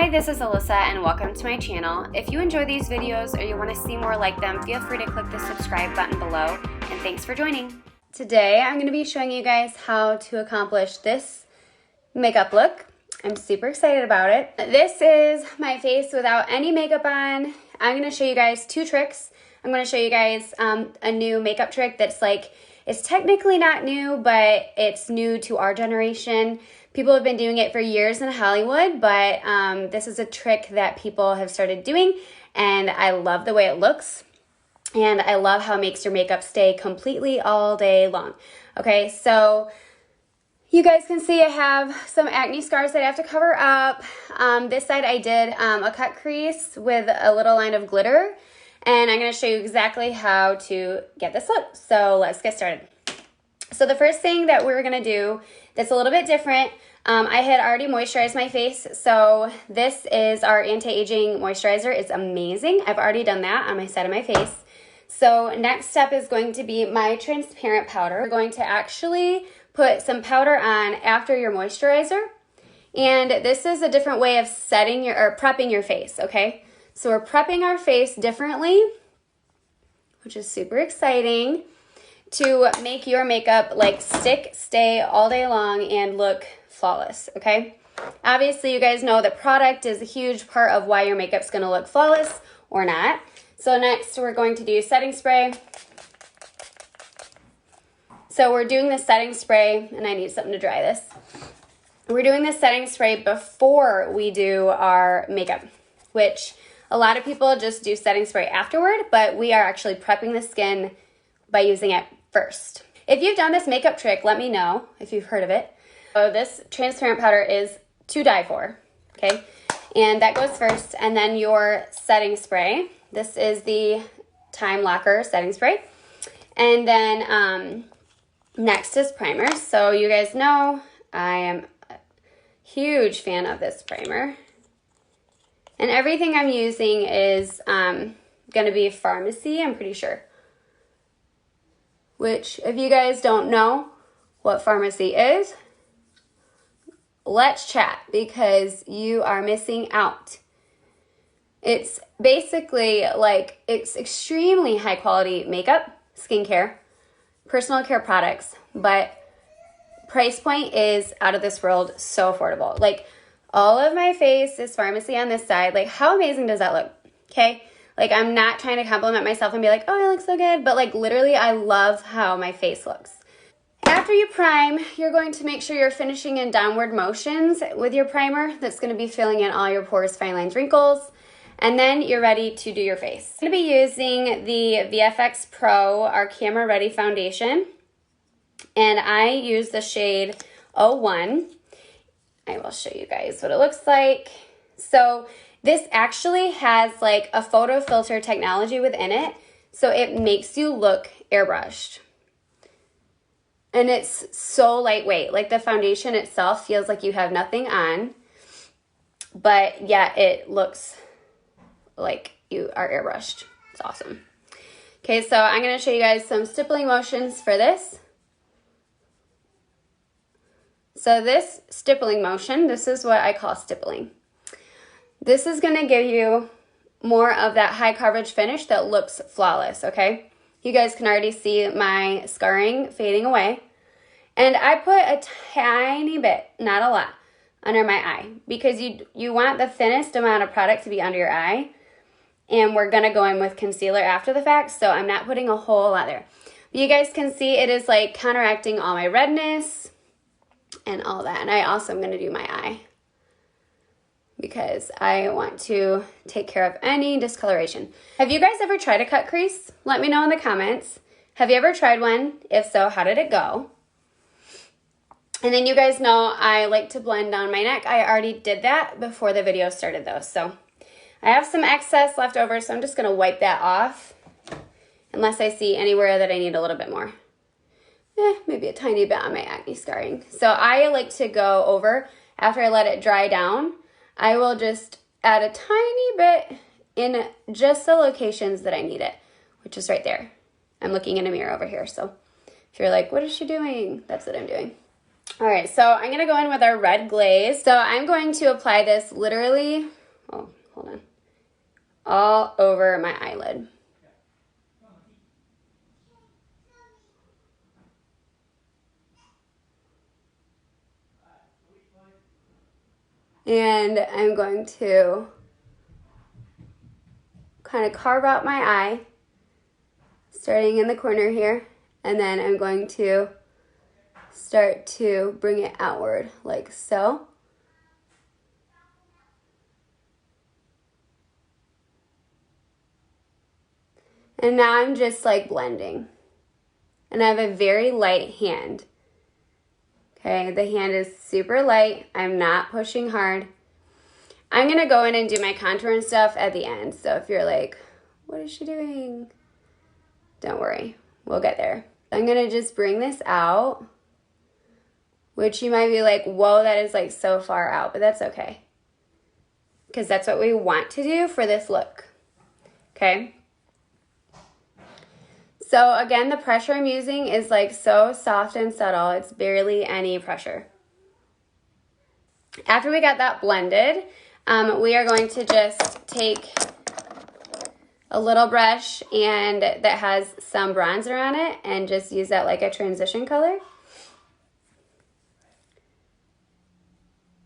Hi, this is Alyssa and welcome to my channel. If you enjoy these videos or you want to see more like them, feel free to click the subscribe button below, and thanks for joining. Today I'm going to be showing you guys how to accomplish this makeup look. I'm super excited about it. This is my face without any makeup on. I'm going to show you guys two tricks. I'm going to show you guys a new makeup trick that's it's technically not new, but it's new to our generation. People have been doing it for years in Hollywood, but this is a trick that people have started doing, and I love the way it looks, and I love how it makes your makeup stay completely all day long. Okay, so you guys can see I have some acne scars that I have to cover up. This side I did a cut crease with a little line of glitter, and I'm going to show you exactly how to get this look. So let's get started. So the first thing that we're going to do that's a little bit different, I had already moisturized my face, so this is our anti-aging moisturizer. It's amazing. I've already done that on my side of my face. So next step is going to be my transparent powder. We're going to actually put some powder on after your moisturizer, and this is a different way of setting or prepping your face, okay? So we're prepping our face differently, which is super exciting, to make your makeup stay all day long and look flawless, okay? Obviously, you guys know that product is a huge part of why your makeup's gonna look flawless or not. So next, we're going to do setting spray. So we're doing the setting spray, and I need something to dry this. We're doing the setting spray before we do our makeup, which a lot of people just do setting spray afterward, but we are actually prepping the skin by using it first. If you've done this makeup trick, let me know if you've heard of it. So this transparent powder is to die for, okay? And that goes first, and then your setting spray. This is the Time Locker setting spray. And then next is primer. So you guys know I am a huge fan of this primer. And everything I'm using is gonna be Pharmacy, I'm pretty sure. Which, if you guys don't know what Pharmacy is, let's chat, because you are missing out. It's basically it's extremely high quality makeup, skincare, personal care products, but price point is out of this world, so affordable. All of my face is Pharmacy on this side. How amazing does that look? Okay? I'm not trying to compliment myself and be like, oh, I look so good, but literally I love how my face looks. After you prime, you're going to make sure you're finishing in downward motions with your primer. That's going to be filling in all your pores, fine lines, wrinkles, and then you're ready to do your face. I'm going to be using the VFX Pro, our camera ready foundation, and I use the shade 01. I will show you guys what it looks like. So this actually has a photo filter technology within it, so it makes you look airbrushed. And it's so lightweight. The foundation itself feels like you have nothing on, but yet it looks like you are airbrushed. It's awesome. Okay, so I'm gonna show you guys some stippling motions for this. So this stippling motion, this is what I call stippling. This is gonna give you more of that high coverage finish that looks flawless, okay? You guys can already see my scarring fading away. And I put a tiny bit, not a lot, under my eye, because you want the thinnest amount of product to be under your eye. And we're gonna go in with concealer after the fact, so I'm not putting a whole lot there. But you guys can see it is counteracting all my redness and all that. And I also am gonna do my eye, because I want to take care of any discoloration. Have you guys ever tried a cut crease? Let me know in the comments. Have you ever tried one? If so, how did it go? And then you guys know I like to blend down my neck. I already did that before the video started though. So I have some excess left over, so I'm just gonna wipe that off, unless I see anywhere that I need a little bit more. Maybe a tiny bit on my acne scarring. So I like to go over, after I let it dry down, I will just add a tiny bit in just the locations that I need it, which is right there. I'm looking in a mirror over here, so if you're like, what is she doing? That's what I'm doing. All right, so I'm gonna go in with our red glaze. So I'm going to apply this literally, oh, hold on, all over my eyelid. And I'm going to kind of carve out my eye, starting in the corner here, and then I'm going to start to bring it outward like so. And now I'm just like blending. And I have a very light hand. Okay, the hand is super light. I'm not pushing hard. I'm gonna go in and do my contour and stuff at the end. So if you're like, what is she doing? Don't worry, we'll get there. I'm gonna just bring this out, which you might be like, whoa, that is like so far out, but that's okay. Because that's what we want to do for this look, okay? So again, the pressure I'm using is like so soft and subtle. It's barely any pressure. After we got that blended, we are going to just take a little brush and that has some bronzer on it and just use that like a transition color.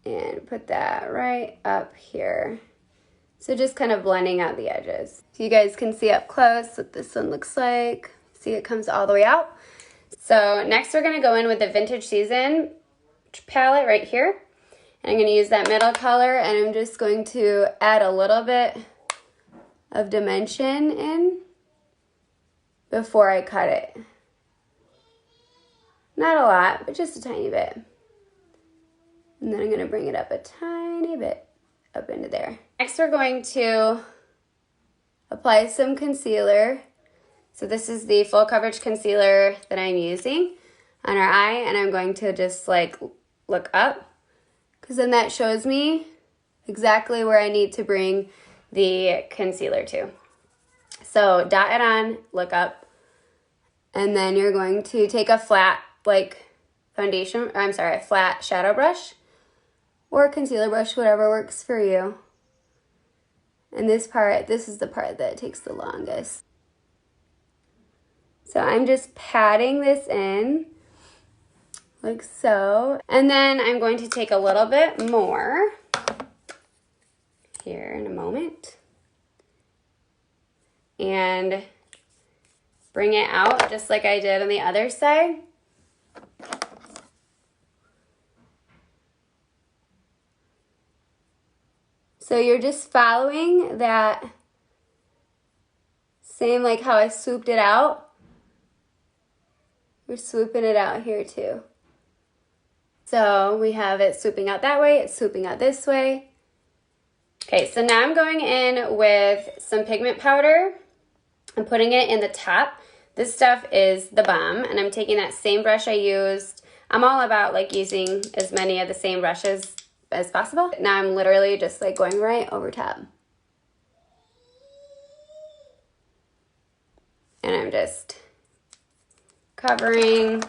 And put that right up here. So just kind of blending out the edges. So you guys can see up close what this one looks like. See, it comes all the way out. So next we're gonna go in with the Vintage Season palette right here. And I'm gonna use that middle color and I'm just going to add a little bit of dimension in before I cut it. Not a lot, but just a tiny bit. And then I'm gonna bring it up a tiny bit up into there. Next we're going to apply some concealer. So this is the full coverage concealer that I'm using on our eye, and I'm going to just like look up, because then that shows me exactly where I need to bring the concealer to. So dot it on, look up, and then you're going to take a flat like foundation, I'm sorry, a flat shadow brush or a concealer brush, whatever works for you. And this is the part that takes the longest. So I'm just patting this in like so. And then I'm going to take a little bit more here in a moment and bring it out just like I did on the other side. So you're just following that same like how I swooped it out. We're swooping it out here too. So we have it swooping out that way, it's swooping out this way. Okay, so now I'm going in with some pigment powder. I'm putting it in the top. This stuff is the bomb, and I'm taking that same brush I used. I'm all about like using as many of the same brushes as possible. Now I'm literally just like going right over top. And I'm just covering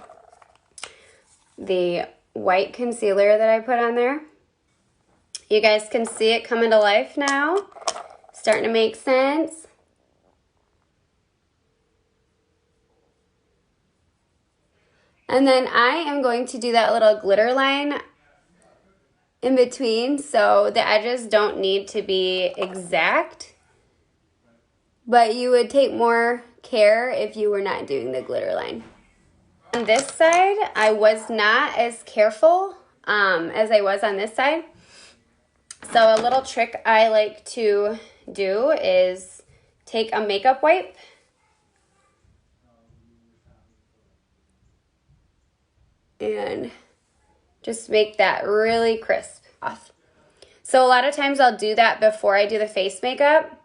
the white concealer that I put on there. You guys can see it coming to life now. Starting to make sense. And then I am going to do that little glitter line in between, so the edges don't need to be exact, but you would take more care if you were not doing the glitter line. On this side, I was not as careful as I was on this side. So a little trick I like to do is take a makeup wipe and just make that really crisp off. So a lot of times I'll do that before I do the face makeup,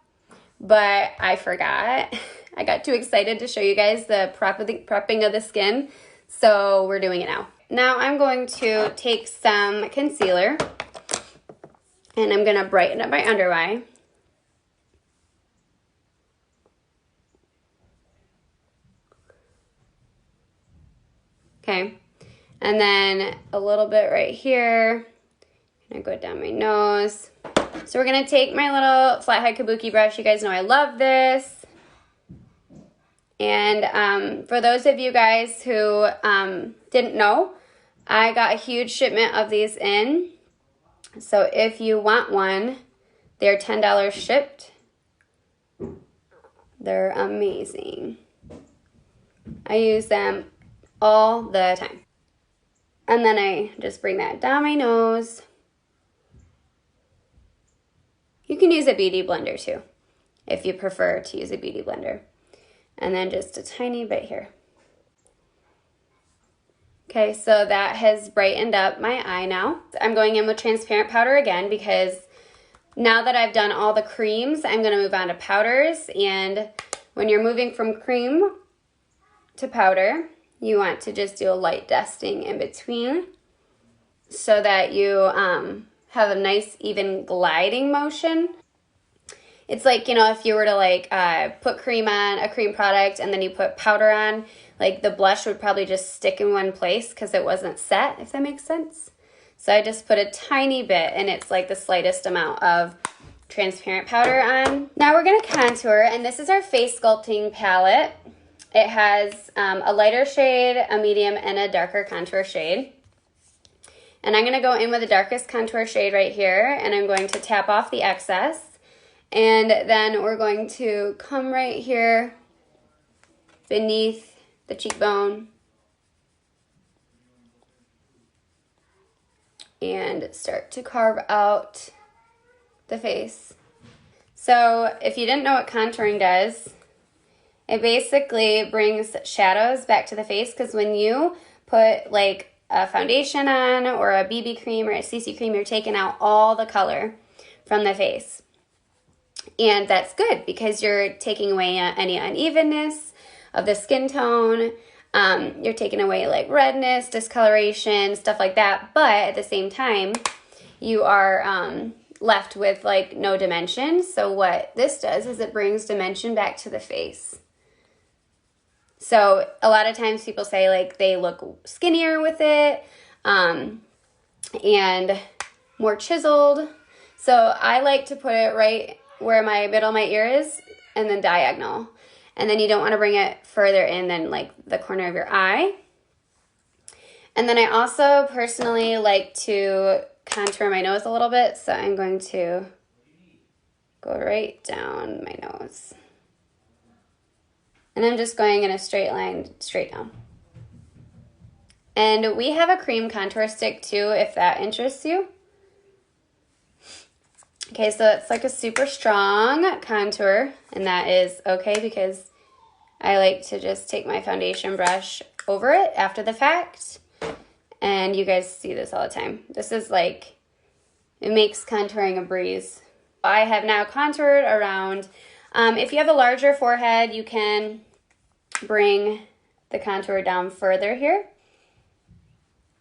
but I forgot. I got too excited to show you guys the prepping of the skin, so we're doing it now. Now I'm going to take some concealer and I'm gonna brighten up my under eye. Okay, And then a little bit right here. And I go down my nose. So we're gonna take my little flathead kabuki brush. You guys know I love this. And for those of you guys who didn't know, I got a huge shipment of these in. So if you want one, they're $10 shipped. They're amazing. I use them all the time. And then I just bring that down my nose. You can use a beauty blender too, if you prefer to use a beauty blender. And then just a tiny bit here. Okay, so that has brightened up my eye now. I'm going in with transparent powder again because now that I've done all the creams, I'm gonna move on to powders. And when you're moving from cream to powder, you want to just do a light dusting in between so that you have a nice even gliding motion. It's like, you know, if you were to like put cream on a cream product and then you put powder on, like the blush would probably just stick in one place because it wasn't set, if that makes sense. So I just put a tiny bit, and it's like the slightest amount of transparent powder on. Now we're gonna contour, and this is our face sculpting palette. It has a lighter shade, a medium, and a darker contour shade. And I'm gonna go in with the darkest contour shade right here, and I'm going to tap off the excess. And then we're going to come right here beneath the cheekbone and start to carve out the face. So if you didn't know what contouring does, it basically brings shadows back to the face, because when you put like a foundation on or a BB cream or a CC cream, you're taking out all the color from the face. And that's good because you're taking away any unevenness of the skin tone. You're taking away like redness, discoloration, stuff like that. But at the same time, you are left with like no dimension. So what this does is it brings dimension back to the face. So a lot of times people say like they look skinnier with it and more chiseled. So I like to put it right where my middle of my ear is and then diagonal. And then you don't want to bring it further in than like the corner of your eye. And then I also personally like to contour my nose a little bit. So I'm going to go right down my nose. And I'm just going in a straight line, straight down. And we have a cream contour stick too, if that interests you. Okay, so it's like a super strong contour, and that is okay because I like to just take my foundation brush over it after the fact. And you guys see this all the time. This is like, it makes contouring a breeze. I have now contoured around. If you have a larger forehead, you can bring the contour down further here.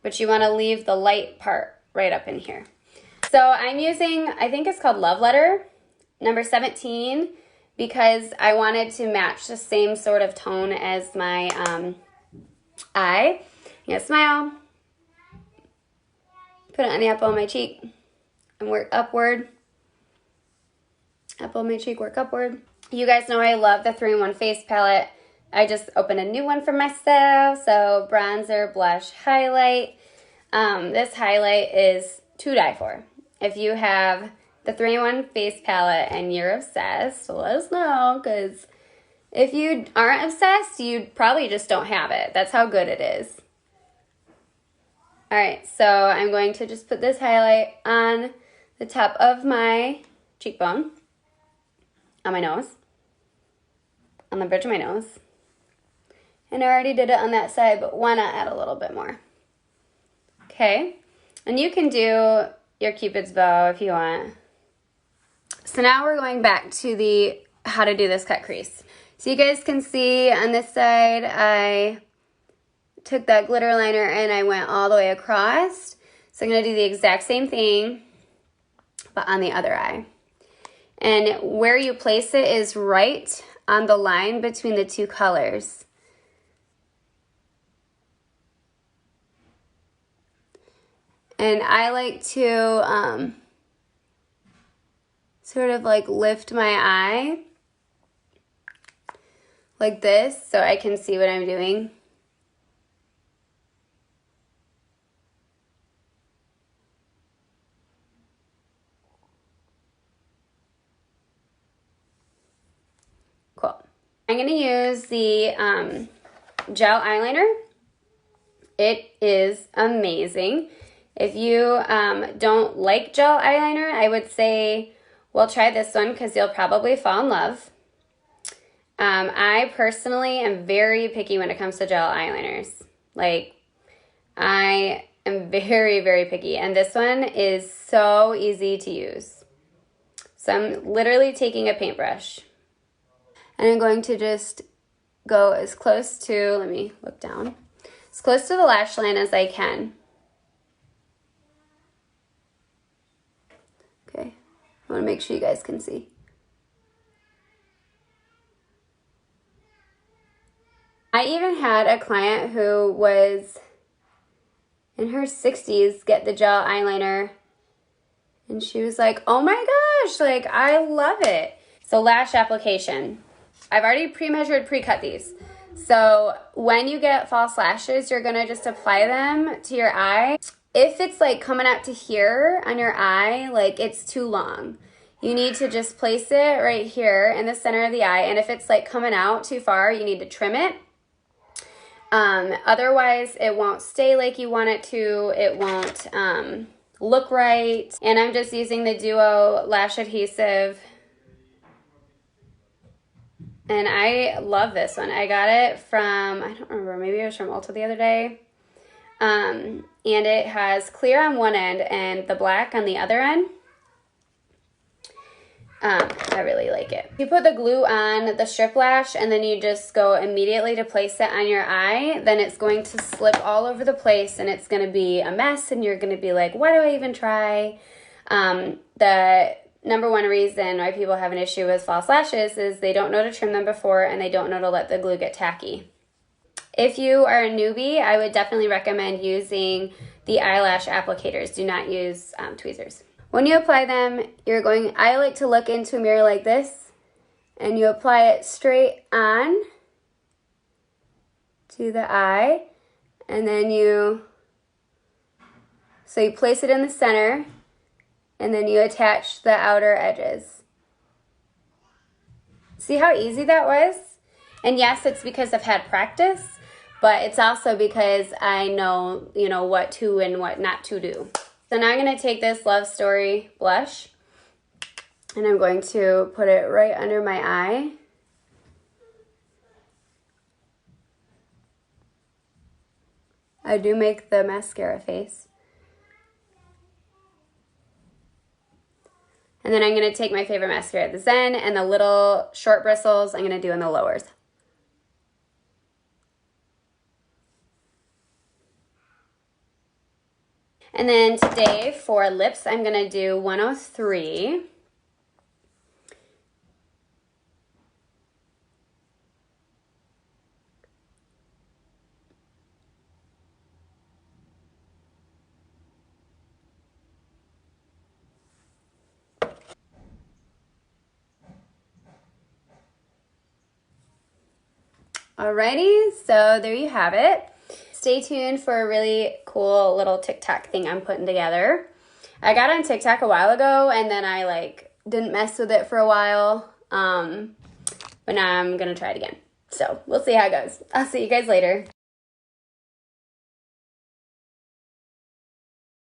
But you want to leave the light part right up in here. So I'm using, I think it's called Love Letter, number 17, because I wanted to match the same sort of tone as my eye. You gotta smile. Put it on the apple of my cheek and work upward. Apple of my cheek, work upward. You guys know I love the 3-in-1 face palette. I just opened a new one for myself. So bronzer, blush, highlight. This highlight is to die for. If you have the 3-in-1 face palette and you're obsessed, let us know, because if you aren't obsessed, you probably just don't have it. That's how good it is. All right, so I'm going to just put this highlight on the top of my cheekbone, on my nose, on the bridge of my nose. And I already did it on that side, but why not add a little bit more? Okay, and you can do your Cupid's bow if you want. So now we're going back to the how to do this cut crease. So you guys can see on this side, I took that glitter liner and I went all the way across. So I'm gonna do the exact same thing, but on the other eye. And where you place it is right on the line between the two colors. And I like to sort of like lift my eye like this so I can see what I'm doing. Cool. I'm going to use the gel eyeliner. It is amazing. If you don't like gel eyeliner, I would say, well, try this one because you'll probably fall in love. I personally am very picky when it comes to gel eyeliners. Like, I am very, very picky. And this one is so easy to use. So I'm literally taking a paintbrush. And I'm going to just go as close to, let me look down, as close to the lash line as I can. Okay, I want to make sure you guys can see. I even had a client who was in her 60s get the gel eyeliner, and she was like, oh my gosh, like, I love it. So lash application. I've already pre-measured, pre-cut these. So when you get false lashes, you're gonna just apply them to your eye. If it's like coming out to here on your eye, like it's too long, you need to just place it right here in the center of the eye. And if it's like coming out too far, you need to trim it. Otherwise, it won't stay like you want it to. It won't look right. And I'm just using the Duo Lash Adhesive. And I love this one. I got it from, I don't remember, maybe it was from Ulta the other day. And it has clear on one end and the black on the other end. I really like it. You put the glue on the strip lash and then you just go immediately to place it on your eye, then it's going to slip all over the place and it's going to be a mess and you're going to be like, why do I even try? The number one reason why people have an issue with false lashes is they don't know to trim them before and they don't know to let the glue get tacky. If you are a newbie, I would definitely recommend using the eyelash applicators. Do not use tweezers. When you apply them, I like to look into a mirror like this, and you apply it straight on to the eye, and then you place it in the center, and then you attach the outer edges. See how easy that was? And yes, it's because I've had practice, but it's also because I know, what to and what not to do. So now I'm going to take this Love Story blush and I'm going to put it right under my eye. I do make the mascara face. And then I'm going to take my favorite mascara, the Zen, and the little short bristles I'm going to do in the lowers. And then today for lips, I'm going to do 103. Alrighty, so there you have it. Stay tuned for a really cool little TikTok thing I'm putting together. I got on TikTok a while ago and then I didn't mess with it for a while. But now I'm gonna try it again. So we'll see how it goes. I'll see you guys later.